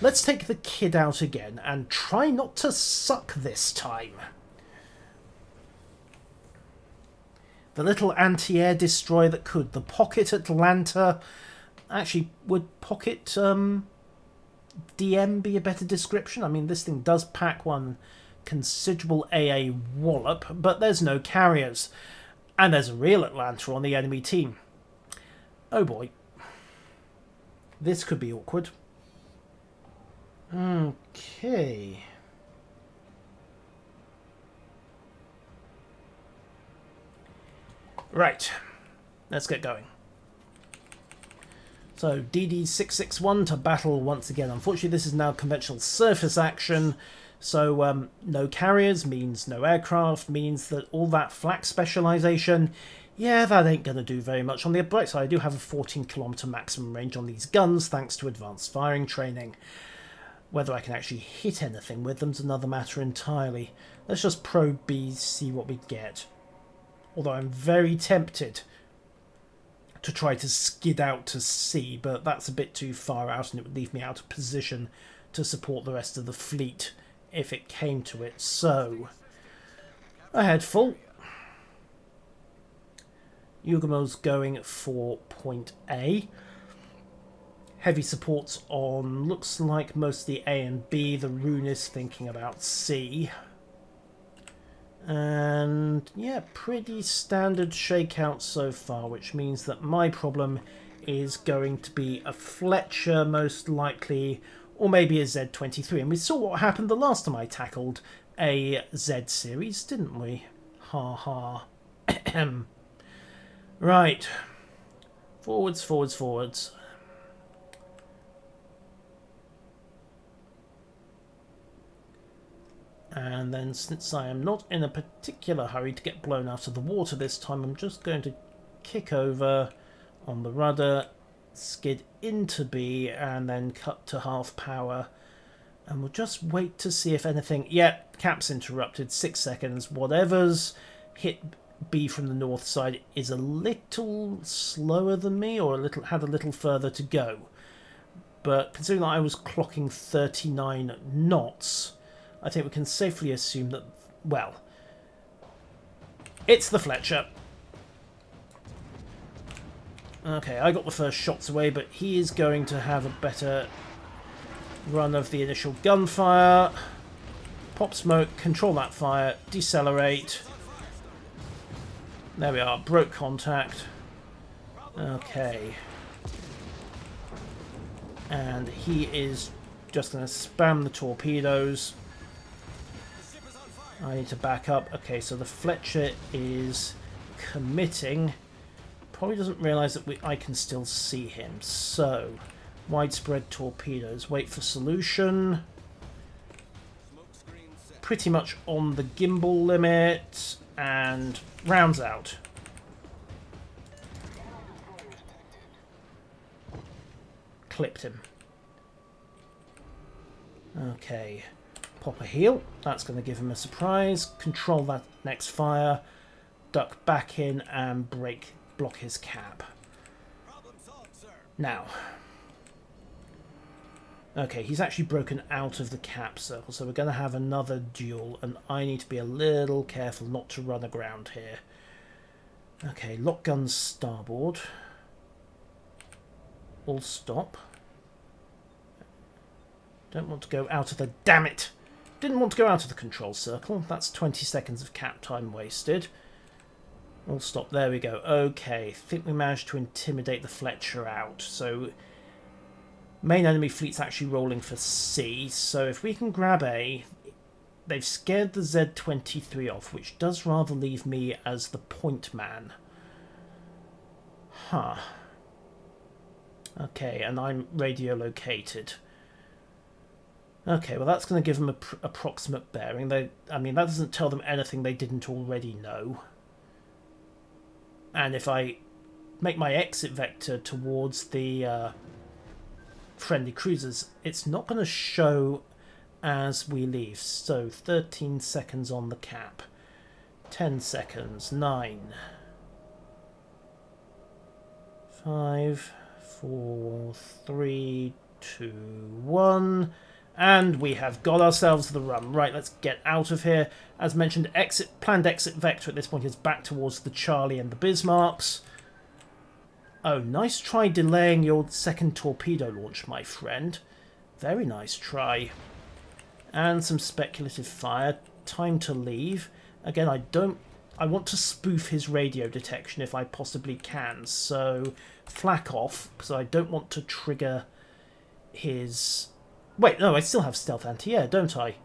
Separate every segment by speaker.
Speaker 1: Let's take the Kidd out again and try not to suck this time. The little anti-air destroyer that could. The Pocket Atlanta. Actually, would Pocket DM be a better description? I mean, this thing does pack one considerable AA wallop, but there's no carriers. And there's a real Atlanta on the enemy team. Oh boy. This could be awkward. Okay. Right. Let's get going. So, DD-661 to battle once again. Unfortunately, this is now conventional surface action. So, no carriers means no aircraft, means that all that flak specialization, yeah, that ain't going to do very much. On the bright side, I do have a 14-kilometer maximum range on these guns, thanks to advanced firing training. Whether I can actually hit anything with them's another matter entirely. Let's just probe B, see what we get. Although I'm very tempted to try to skid out to C, but that's a bit too far out and it would leave me out of position to support the rest of the fleet if it came to it. So, ahead full. Yugamo's going for point A. Heavy supports on, looks like mostly A and B. The Rune is thinking about C. And yeah, pretty standard shakeout so far, which means that my problem is going to be a Fletcher most likely, or maybe a Z23. And we saw what happened the last time I tackled a Z series, didn't we? Ha ha. Right. Forwards, forwards, forwards. And then, since I am not in a particular hurry to get blown out of the water this time, I'm just going to kick over on the rudder, skid into B, and then cut to half power. And we'll just wait to see if anything... Yeah, cap's interrupted, 6 seconds. Whatever's hit B from the north side is a little slower than me, or had a little further to go. But considering that I was clocking 39 knots... I think we can safely assume that, well, it's the Fletcher. Okay, I got the first shots away, but he is going to have a better run of the initial gunfire. Pop smoke, control that fire, decelerate. There we are, broke contact. Okay. And he is just going to spam the torpedoes. I need to back up. Okay, so the Fletcher is committing. Probably doesn't realise that I can still see him. So, widespread torpedoes. Wait for solution. Pretty much on the gimbal limit. And rounds out. Clipped him. Okay. Pop a heel, that's going to give him a surprise. Control that next fire, duck back in and block his cap. Now, okay, he's actually broken out of the cap circle, so we're going to have another duel, and I need to be a little careful not to run aground here. Okay, lock guns starboard. All stop. Don't want to go out of the... Damn it! Didn't want to go out of the control circle. That's 20 seconds of cap time wasted. All stop. There we go. Okay, think we managed to intimidate the Fletcher out. So, main enemy fleet's actually rolling for C. So if we can grab A, they've scared the Z23 off, which does rather leave me as the point man. Huh. Okay, and I'm radio located. Okay, well that's going to give them an approximate bearing. I mean, that doesn't tell them anything they didn't already know. And if I make my exit vector towards the friendly cruisers, it's not going to show as we leave. So 13 seconds on the cap. 10 seconds. 9. 5, 4, 3, 2, 1. And we have got ourselves the run. Right, let's get out of here. As mentioned, planned exit vector at this point is back towards the Charlie and the Bismarcks. Oh, nice try delaying your second torpedo launch, my friend. Very nice try. And some speculative fire. Time to leave. Again, I want to spoof his radio detection if I possibly can. So, flak off, because I don't want to trigger his... Wait, no, I still have stealth anti-air, don't I?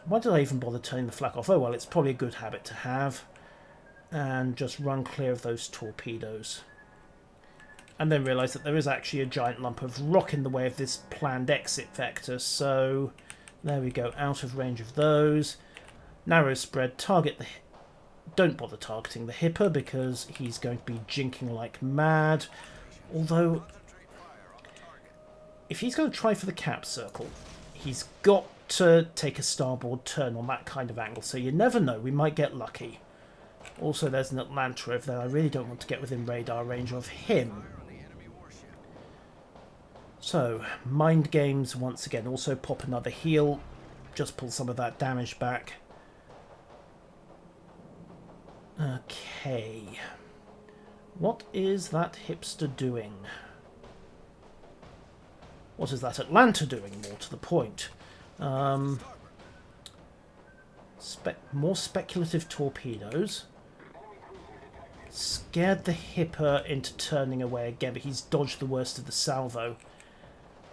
Speaker 1: Why did I even bother turning the flak off? Oh, well, it's probably a good habit to have. And just run clear of those torpedoes. And then realise that there is actually a giant lump of rock in the way of this planned exit vector. So, there we go, out of range of those. Narrow spread, target the... Don't bother targeting the Hipper because he's going to be jinking like mad. Although... if he's going to try for the cap circle, he's got to take a starboard turn on that kind of angle, so you never know, we might get lucky. Also, there's an Atlanta over there. I really don't want to get within radar range of him. So, mind games once again. Also pop another heal, just pull some of that damage back. Okay. What is that hipster doing? What is that Atlanta doing, more to the point? More speculative torpedoes. Scared the Hipper into turning away again, but he's dodged the worst of the salvo.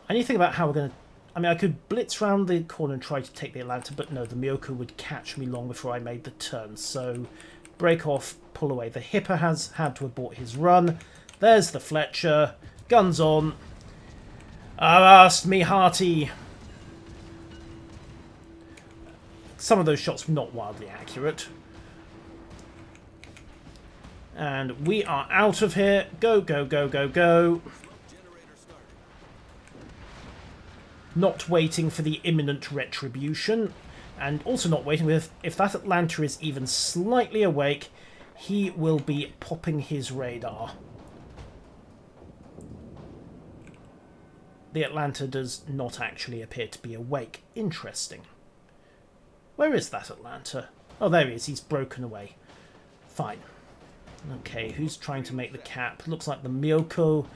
Speaker 1: I need to think about how we're going to... I mean, I could blitz round the corner and try to take the Atlanta, but no, the Miyoko would catch me long before I made the turn. So, break off, pull away. The Hipper has had to abort his run. There's the Fletcher. Guns on. Avast me hearty. Some of those shots were not wildly accurate. And we are out of here. Go, go, go, go, go. Not waiting for the imminent retribution. And also not waiting with... if that Atlanta is even slightly awake, he will be popping his radar. The Atlanta does not actually appear to be awake. Interesting. Where is that Atlanta? Oh, there he is. He's broken away. Fine. Okay, who's trying to make the cap? Looks like the Miyoko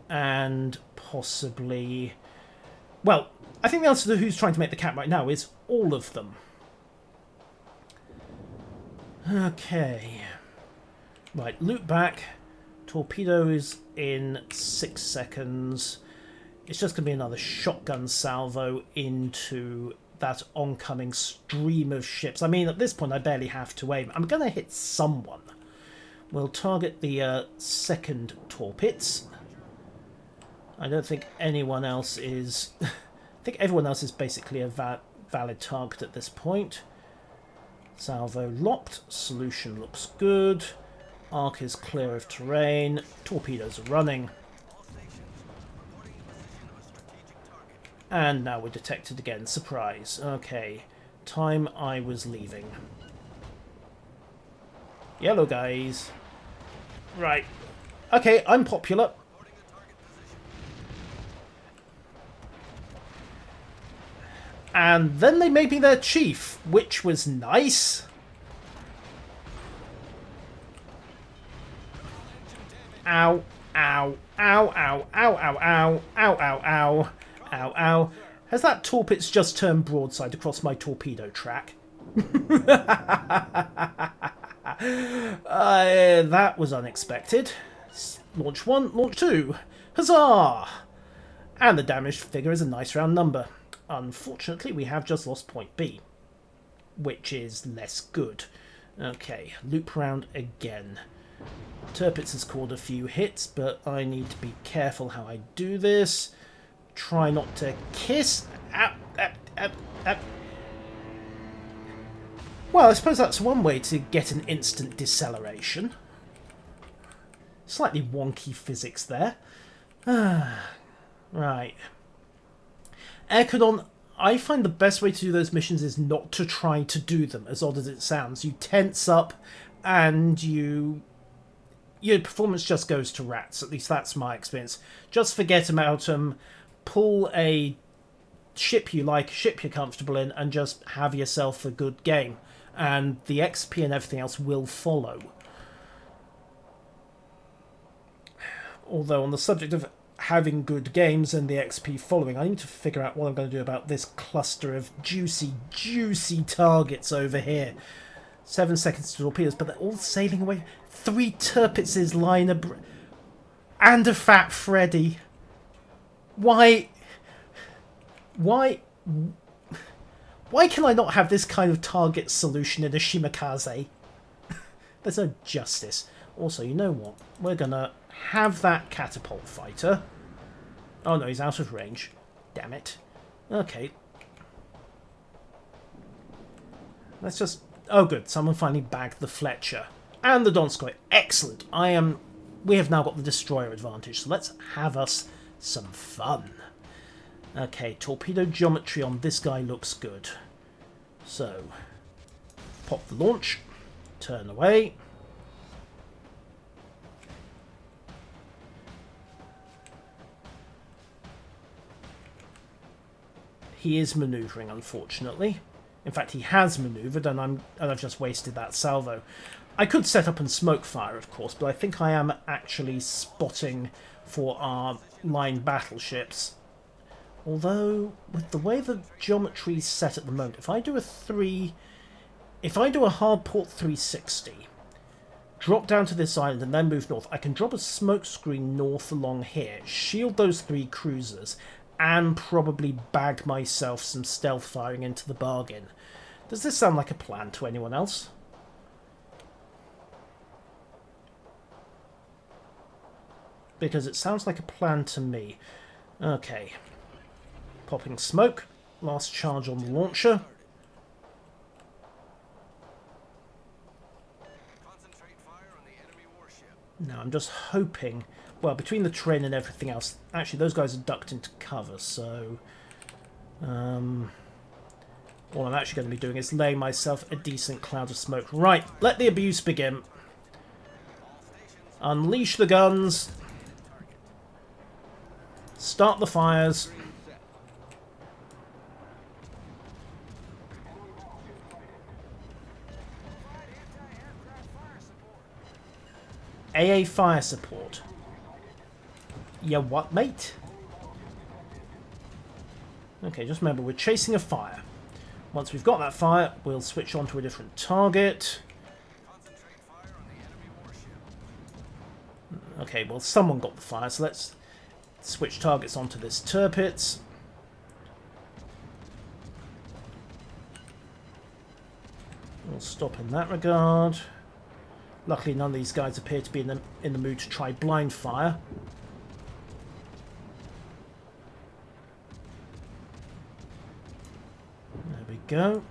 Speaker 1: and possibly... well, I think the answer to who's trying to make the cap right now is all of them. Okay. Right, loop back. Torpedo is in 6 seconds. It's just going to be another shotgun salvo into that oncoming stream of ships. I mean, at this point, I barely have to aim. I'm going to hit someone. We'll target the second torpedoes. I don't think anyone else is... I think everyone else is basically a valid target at this point. Salvo locked. Solution looks good. Arc is clear of terrain. Torpedoes are running. And now we're detected again. Surprise. Okay. Time I was leaving. Yellow guys. Right. Okay, I'm popular. And then they made me their chief, which was nice. Ow, ow, ow, ow, ow, ow, ow, ow, ow, ow, ow, ow. Has that torpedo just turned broadside across my torpedo track? That was unexpected. Launch 1, launch 2. Huzzah! And the damage figure is a nice round number. Unfortunately, we have just lost point B, which is less good. Okay, loop round again. Tirpitz has scored a few hits, but I need to be careful how I do this. Try not to kiss. Well, I suppose that's one way to get an instant deceleration. Slightly wonky physics there. Right. Air Canon, I find the best way to do those missions is not to try to do them, as odd as it sounds. You tense up and your performance just goes to rats. At least that's my experience. Just forget about them. pull a ship you like, a ship you're comfortable in, and just have yourself a good game. And the XP and everything else will follow. Although on the subject of having good games and the XP following, I need to figure out what I'm going to do about this cluster of juicy, juicy targets over here. 7 seconds to torpedoes, but they're all sailing away. 3 Tirpitzes lying and a Fat Freddy. Why can I not have this kind of target solution in a Shimakaze? There's no justice. Also, you know what? We're gonna have that catapult fighter. Oh no, he's out of range. Damn it. Okay. Let's just... Oh good, someone finally bagged the Fletcher. And the Donskoy. Excellent. We have now got the destroyer advantage, so let's have us some fun. Okay, torpedo geometry on this guy looks good. So, pop the launch, turn away. He is manoeuvring, unfortunately. In fact, he has manoeuvred, and I've just wasted that salvo. I could set up and smoke fire, of course, but I think I am actually spotting for our line battleships. Although, with the way the geometry is set at the moment, if I do a hard port 360, drop down to this island and then move north, I can drop a smoke screen north along here, shield those 3 cruisers, and probably bag myself some stealth firing into the bargain. Does this sound like a plan to anyone else? Because it sounds like a plan to me. Okay. Popping smoke. Last charge on the launcher. Now I'm just hoping... Well, between the train and everything else... Actually, those guys are ducked into cover, so... all I'm actually going to be doing is laying myself a decent cloud of smoke. Right, let the abuse begin. Unleash the guns. Start the fires. AA fire support. Yeah, what, mate? Okay, just remember, we're chasing a fire. Once we've got that fire, we'll switch on to a different target. Okay, well, someone got the fire, so let's switch targets onto this Tirpitz. We'll stop in that regard. Luckily, none of these guys appear to be in the mood to try blind fire. There we go.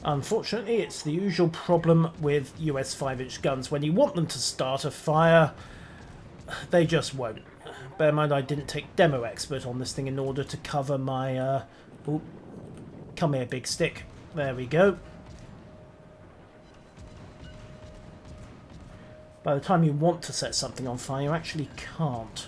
Speaker 1: Unfortunately, it's the usual problem with US 5-inch guns. When you want them to start a fire, they just won't. Bear in mind, I didn't take Demo Expert on this thing in order to cover my... Ooh, come here, big stick. There we go. By the time you want to set something on fire, you actually can't.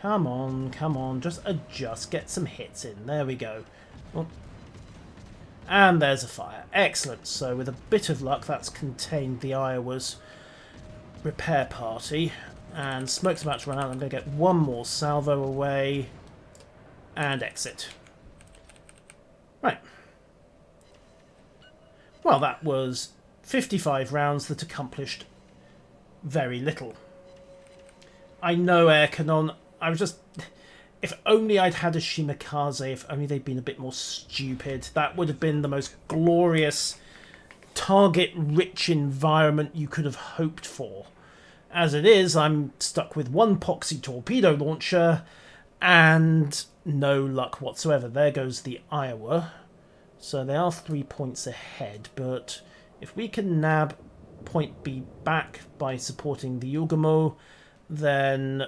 Speaker 1: Come on, just adjust, get some hits in. There we go. Oh. And there's a fire. Excellent. So with a bit of luck, that's contained the Iowa's repair party. And smoke's about to run out. I'm going to get one more salvo away. And exit. Right. Well, that was 55 rounds that accomplished very little. I know, Air Canon. I was just... If only I'd had a Shimakaze, if only they'd been a bit more stupid, that would have been the most glorious, target-rich environment you could have hoped for. As it is, I'm stuck with one Poxy torpedo launcher, and no luck whatsoever. There goes the Iowa. So they are 3 points ahead, but if we can nab point B back by supporting the Yugamo, then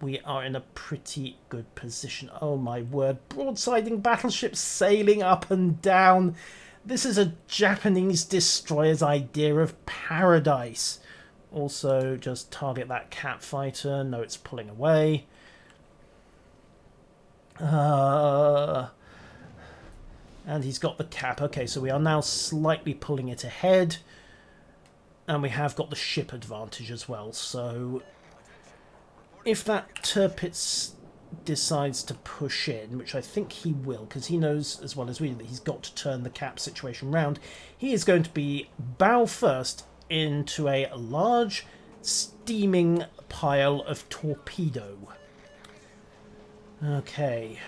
Speaker 1: we are in a pretty good position. Oh my word, broadsiding battleships sailing up and down. This is a Japanese destroyer's idea of paradise. Also, just target that cat fighter. No, it's pulling away. And he's got the cap. Okay, so we are now slightly pulling it ahead. And we have got the ship advantage as well. So if that Tirpitz decides to push in, which I think he will, because he knows as well as we do that he's got to turn the cap situation round, he is going to be bow first into a large steaming pile of torpedo. Okay.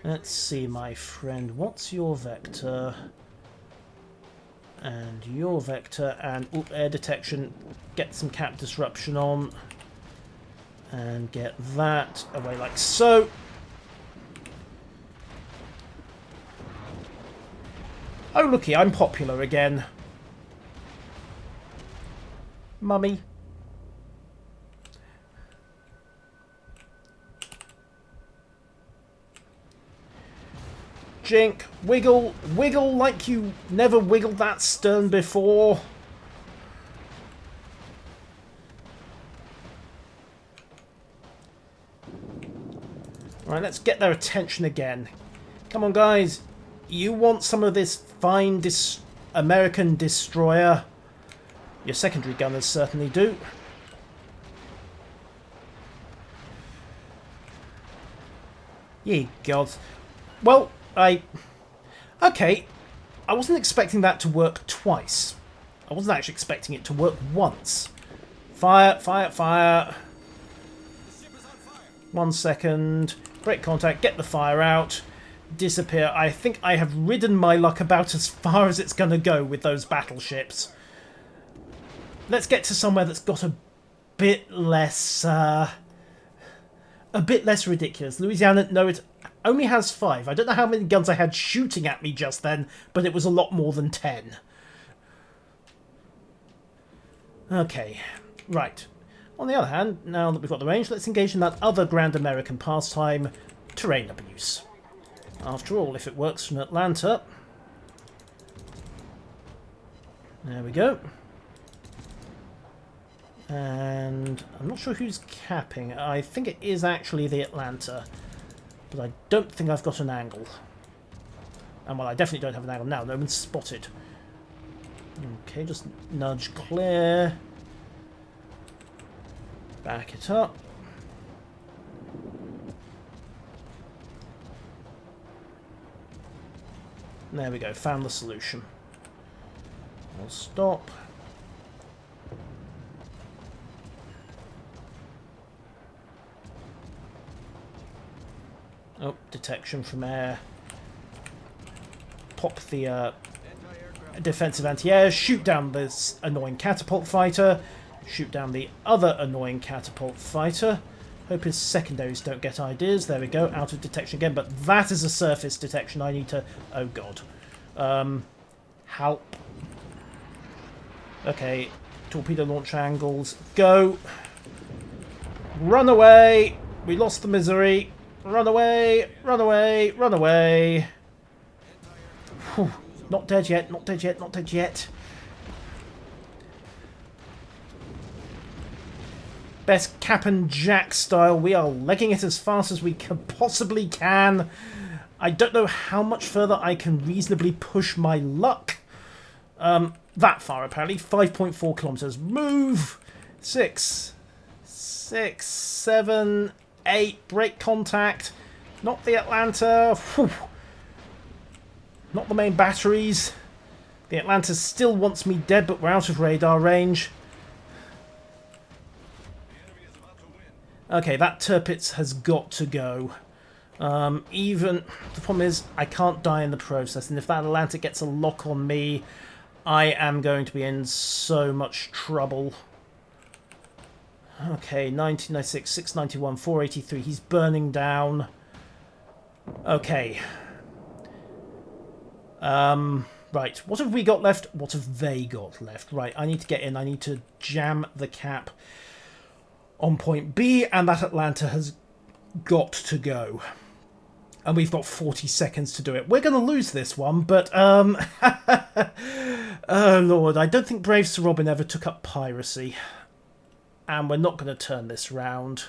Speaker 1: Let's see, my friend. What's your vector? And your vector. And air detection. Get some cap disruption on. And get that away like so. Oh, looky, I'm popular again. Mummy. Jink, wiggle, wiggle like you never wiggled that stern before. Right, let's get their attention again. Come on, guys. You want some of this fine American destroyer? Your secondary gunners certainly do. Ye gods. Well, okay, I wasn't expecting that to work twice. I wasn't actually expecting it to work once. Fire, fire, fire. 1 second. Break contact, get the fire out. Disappear. I think I have ridden my luck about as far as it's going to go with those battleships. Let's get to somewhere that's got a bit less ridiculous. Louisiana, no, it only has 5. I don't know how many guns I had shooting at me just then, but it was a lot more than 10. Okay, right. On the other hand, now that we've got the range, let's engage in that other grand American pastime, terrain abuse. After all, if it works from Atlanta... There we go. And I'm not sure who's capping. I think it is actually the Atlanta. But I don't think I've got an angle. And well, I definitely don't have an angle now. No one's spotted. Okay, just nudge clear. Back it up. There we go, found the solution. We'll stop. Oh, detection from air. Pop the defensive anti-air, shoot down this annoying catapult fighter, shoot down the other annoying catapult fighter. Hope his secondaries don't get ideas. There we go, out of detection again, but that is a surface detection. I need to... Oh, God. Help. Okay, torpedo launch angles. Go. Run away. We lost the misery. Run away. Run away. Run away. Whew. Not dead yet. Not dead yet. Not dead yet. Best Cap and Jack style. We are legging it as fast as we possibly can. I don't know how much further I can reasonably push my luck. That far, apparently. 5.4 kilometers. Move! 6, 7, 8. Break contact. Not the Atlanta. Whew. Not the main batteries. The Atlanta still wants me dead, but we're out of radar range. Okay, that Tirpitz has got to go. Even the problem is I can't die in the process, and if that Atlantic gets a lock on me, I am going to be in so much trouble. Okay, 1996, 691, 483. He's burning down. Okay. Right, what have we got left? What have they got left? Right, I need to get in. I need to jam the cap on point B, and that Atlanta has got to go. And we've got 40 seconds to do it. We're going to lose this one, but, oh lord, I don't think Brave Sir Robin ever took up piracy. And we're not going to turn this round.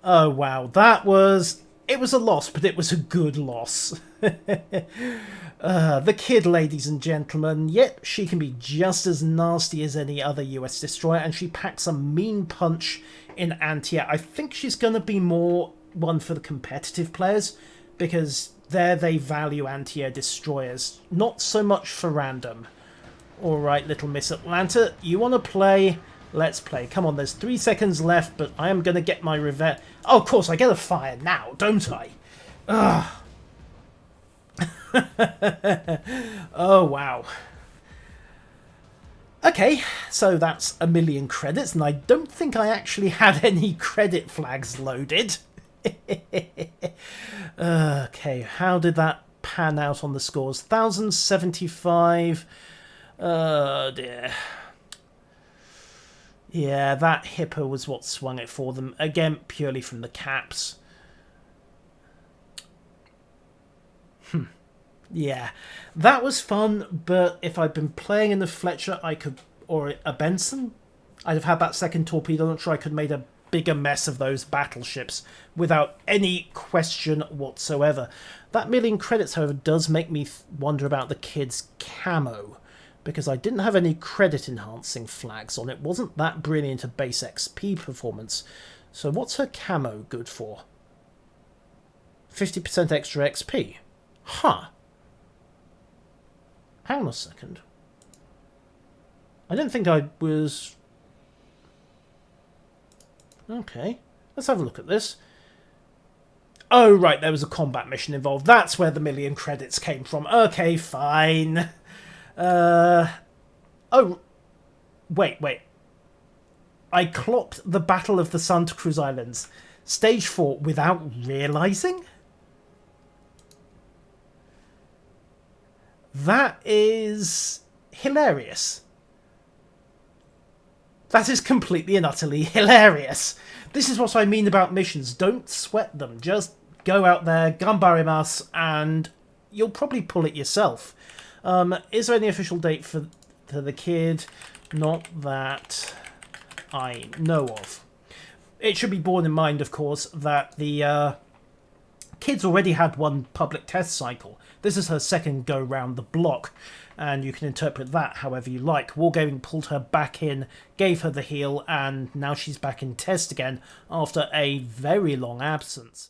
Speaker 1: Oh wow, that was... It was a loss, but it was a good loss. The Kidd, ladies and gentlemen. Yep, she can be just as nasty as any other US destroyer, and she packs a mean punch in anti-air. I think she's going to be more one for the competitive players, because there they value anti-air destroyers, not so much for random. Alright, little Miss Atlanta, you want to play? Let's play. Come on, there's 3 seconds left, but I am going to get my revenge. Oh, of course, I get a fire now, don't I? Ugh. Oh, wow. Okay, so that's 1,000,000 credits, and I don't think I actually had any credit flags loaded. Okay, how did that pan out on the scores? 1,075. Oh, dear. Yeah, that Hippo was what swung it for them. Again, purely from the caps. Yeah, that was fun, but if I'd been playing in the Fletcher, I could... Or a Benson? I'd have had that second torpedo. I'm sure I could have made a bigger mess of those battleships without any question whatsoever. That 1,000,000 credits, however, does make me wonder about the Kidd's camo, because I didn't have any credit enhancing flags on it. Wasn't that brilliant a base XP performance. So what's her camo good for? 50% extra XP. Huh. Hang on a second. I don't think I was... Okay, let's have a look at this. Oh, right, there was a combat mission involved. That's where the 1,000,000 credits came from. Okay, fine. Oh, wait. I clocked the Battle of the Santa Cruz Islands, Stage 4, without realising? That is hilarious. That is completely and utterly hilarious. This is what I mean about missions. Don't sweat them. Just go out there, gambarimas, and you'll probably pull it yourself. Is there any official date for the Kidd? Not that I know of. It should be borne in mind, of course, that the Kidd's already had one public test cycle. This is her second go round the block, and you can interpret that however you like. Wargaming pulled her back in, gave her the heel, and now she's back in test again after a very long absence.